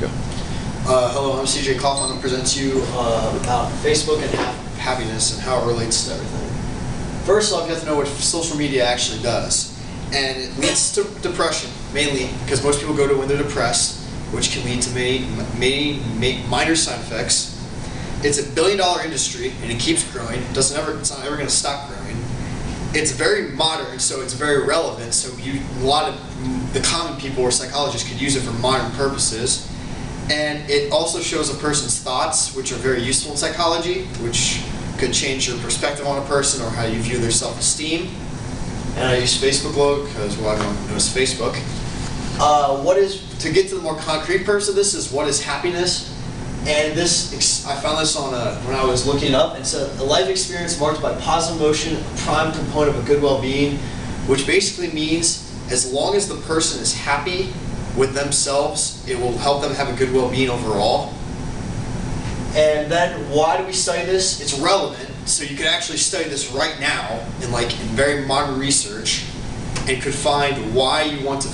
Go. Hello, I'm CJ Koff. I'm going to present to you about Facebook and happiness and how it relates to everything. First off, you have to know what social media actually does. And it leads to depression, mainly because most people go to when they're depressed, which can lead to many minor side effects. It's $1 billion industry, and it keeps growing. It's not ever going to stop growing. It's very modern, so it's very relevant. So a lot of the common people or psychologists could use it for modern purposes. And it also shows a person's thoughts, which are very useful in psychology, which could change your perspective on a person or how you view their self-esteem. And I use Facebook logo because, well, everyone knows Facebook. To get to the more concrete purpose of this is what is happiness. And this, I found this on when I was looking it up. It said a life experience marked by positive emotion, a prime component of a good well-being, which basically means as long as the person is happy with themselves, it will help them have a good well-being overall. And then why do we study this? It's relevant, so you could actually study this right now in very modern research and could find why you want to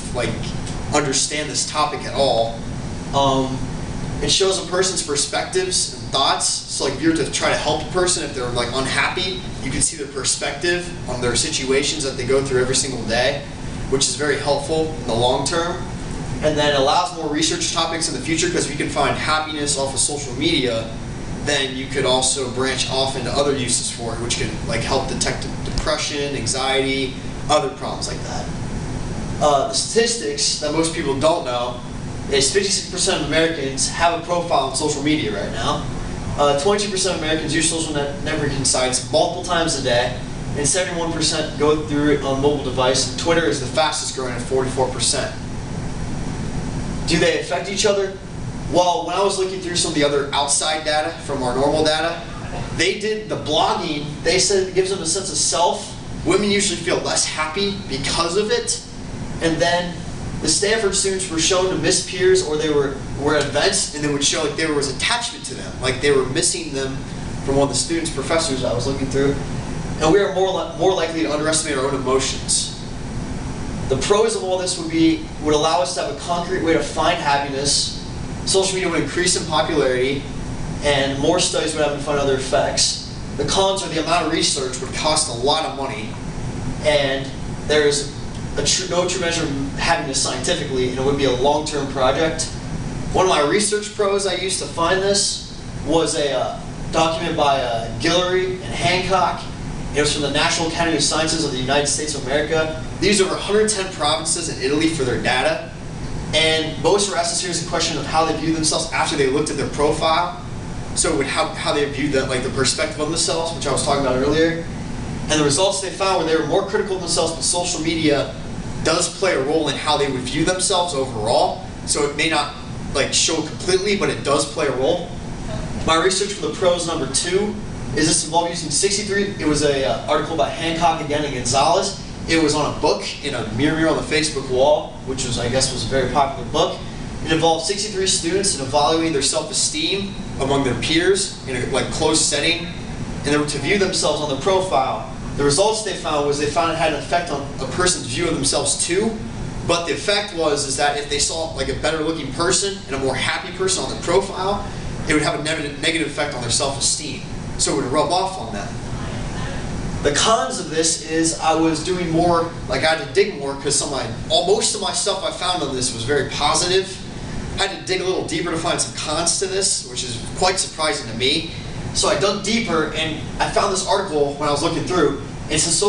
understand this topic at all. It shows a person's perspectives and thoughts. So if you're to try to help a person if they're unhappy, you can see their perspective on their situations that they go through every single day, which is very helpful in the long term. And then it allows more research topics in the future, because if you can find happiness off of social media, then you could also branch off into other uses for it, which can help detect depression, anxiety, other problems like that. The statistics that most people don't know is 56% of Americans have a profile on social media right now. 22% of Americans use social networking sites multiple times a day, and 71% go through it on mobile device. And Twitter is the fastest growing at 44%. Do they affect each other? Well, when I was looking through some of the other outside data from our normal data, they did the blogging. They said it gives them a sense of self. Women usually feel less happy because of it. And then the Stanford students were shown to miss peers, or they were at events, and they would show there was attachment to them, like they were missing them from one of the students' professors I was looking through. And we are more likely to underestimate our own emotions. The pros of all this would allow us to have a concrete way to find happiness. Social media would increase in popularity, and more studies would have to find other effects. The cons are the amount of research would cost a lot of money, and there is no true measure of happiness scientifically, and it would be a long-term project. One of my research pros I used to find this was a document by Guillory and Hancock. It was from the National Academy of Sciences of the United States of America. They used over 110 provinces in Italy for their data. And most were asked a series of questions of how they viewed themselves after they looked at their profile. So how they viewed the perspective of themselves, which I was talking about earlier. And the results they found were they were more critical of themselves, but social media does play a role in how they would view themselves overall. So it may not show completely, but it does play a role. My research for the pros number 2 is this involved using 63. It was a article by Hancock again and Gonzalez. It was on a book in a mirror on the Facebook wall, which was, I guess, was a very popular book. It involved 63 students in evaluating their self-esteem among their peers in a closed setting, and they were to view themselves on the profile. The results they found it had an effect on a person's view of themselves too. But the effect was that if they saw a better-looking person and a more happy person on the profile, it would have a negative effect on their self-esteem. So it would rub off on them. The cons of this is I was doing more, I had to dig more, because most of my stuff I found on this was very positive. I had to dig a little deeper to find some cons to this, which is quite surprising to me. So I dug deeper, and I found this article when I was looking through. It says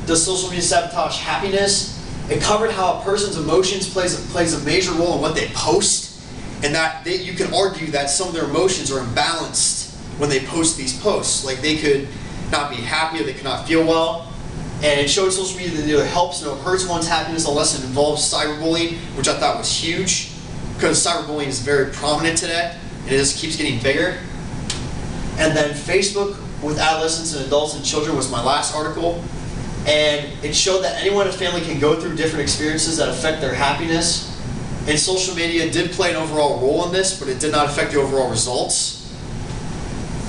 does social media sabotage happiness? It covered how a person's emotions plays a major role in what they post, and that you can argue that some of their emotions are imbalanced when they post these posts. They could not be happy, or they could not feel well. And it showed social media that neither helps nor hurts one's happiness unless it involves cyberbullying, which I thought was huge, because cyberbullying is very prominent today, and it just keeps getting bigger. And then Facebook with adolescents and adults and children was my last article. And it showed that anyone in a family can go through different experiences that affect their happiness. And social media did play an overall role in this, but it did not affect the overall results.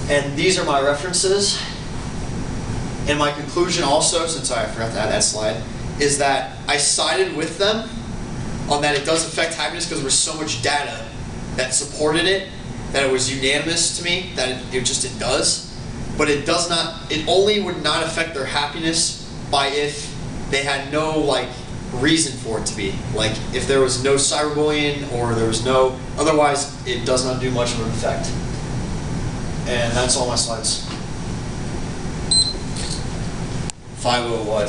And these are my references. And my conclusion also, since I forgot to add that slide, is that I sided with them on that it does affect happiness because there was so much data that supported it, that it was unanimous to me, that it does, but it does not, it only would not affect their happiness by if they had no like reason for it to be. Like if there was no cyberbullying or there was no, otherwise it does not do much of an effect. And that's all my slides. 501.